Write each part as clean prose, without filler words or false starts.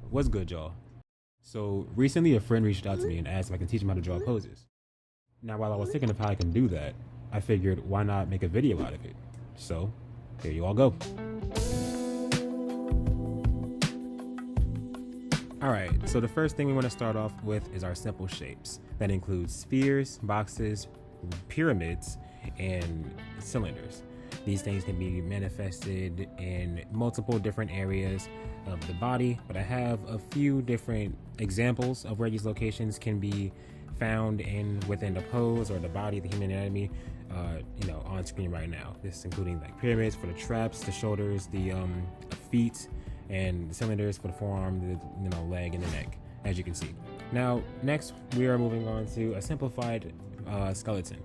What's good, y'all? So recently a friend reached out to me and asked if I can teach him how to draw poses. Now while I was thinking of how I can do that, I figured why not make a video out of it. So here you all go. Alright, so the first thing we want to start off with is our simple shapes. That includes spheres, boxes, pyramids, and cylinders. These things can be manifested in multiple different areas of the body, but I have a few different examples of where these locations can be found within the pose or the body, the human anatomy, on screen right now. This including like pyramids for the traps, the shoulders, the feet, and the cylinders for the forearm, the leg, and the neck, as you can see. Now, next we are moving on to a simplified skeleton.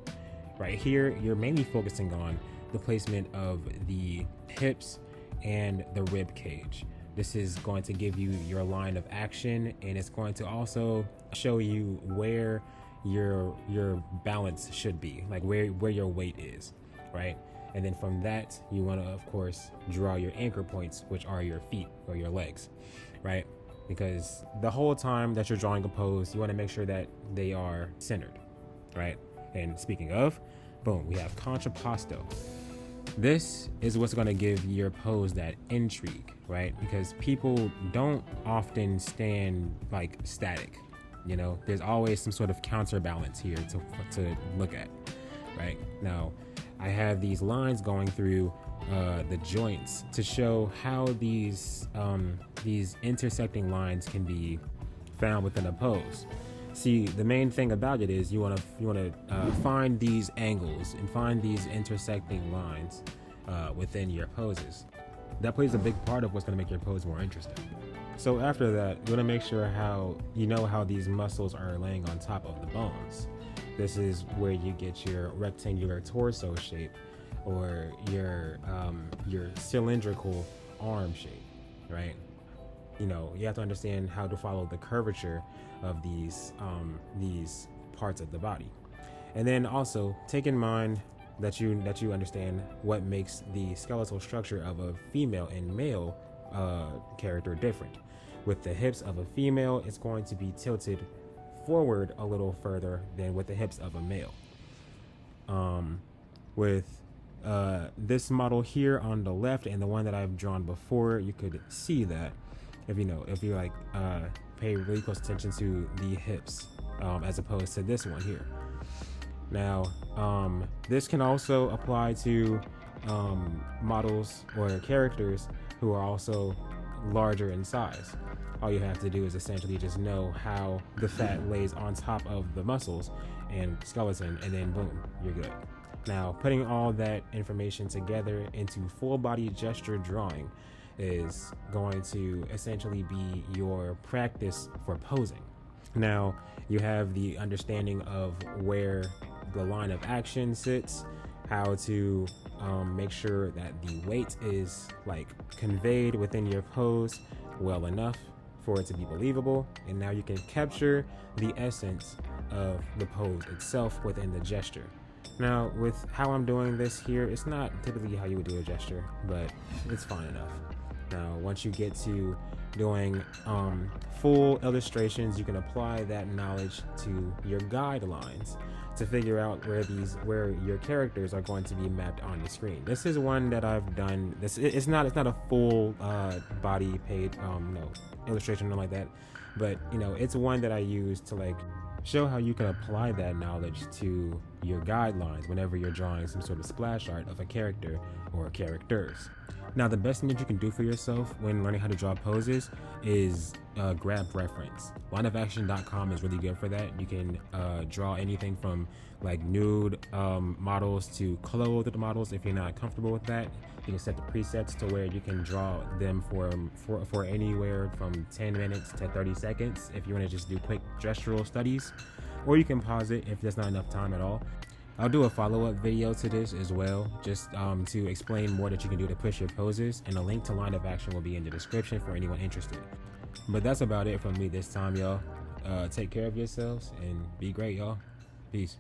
Right here, you're mainly focusing on the placement of the hips and the rib cage. This is going to give you your line of action, and it's going to also show you where your balance should be, like where your weight is, right? And then from that, you want to, of course, draw your anchor points, which are your feet or your legs, right? Because the whole time that you're drawing a pose, you want to make sure that they are centered, right? And speaking of, boom, we have contrapposto. This is what's going to give your pose that intrigue, right? Because people don't often stand like static. There's always some sort of counterbalance here to look at, right? Now, I have these lines going through the joints to show how these intersecting lines can be found within a pose. See, the main thing about it is you want to find these angles and find these intersecting lines within your poses. That plays a big part of what's going to make your pose more interesting. So after that, you want to make sure how these muscles are laying on top of the bones. This is where you get your rectangular torso shape or your cylindrical arm shape, right? You have to understand how to follow the curvature of these parts of the body. And then also take in mind that you understand what makes the skeletal structure of a female and male character different. With the hips of a female, it's going to be tilted forward a little further than with the hips of a male. With this model here on the left and the one that I've drawn before, you could see that if you pay really close attention to the hips as opposed to this one here. Now, this can also apply to models or characters who are also larger in size. All you have to do is essentially just know how the fat lays on top of the muscles and skeleton, and then boom, you're good. Now, putting all that information together into full body gesture drawing is going to essentially be your practice for posing. Now, you have the understanding of where the line of action sits, how to make sure that the weight is conveyed within your pose well enough for it to be believable, and now you can capture the essence of the pose itself within the gesture. Now, with how I'm doing this here, it's not typically how you would do a gesture, but it's fine enough. Now, once you get to doing full illustrations, you can apply that knowledge to your guidelines to figure out where your characters are going to be mapped on the screen. This is one that I've done. It's not a full body paid illustration or like that, but it's one that I use to show how you can apply that knowledge to your guidelines whenever you're drawing some sort of splash art of a character or characters. Now, the best thing that you can do for yourself when learning how to draw poses is grab reference. Lineofaction.com is really good for that. You can draw anything from nude models to clothed models. If you're not comfortable with that, you can set the presets to where you can draw them for anywhere from 10 minutes to 30 seconds if you want to just do quick gestural studies, or you can pause it if there's not enough time at all. I'll do a follow-up video to this as well, just to explain more that you can do to push your poses, and a link to Line of Action will be in the description for anyone interested. But that's about it from me this time, y'all. Take care of yourselves and be great, y'all. Peace.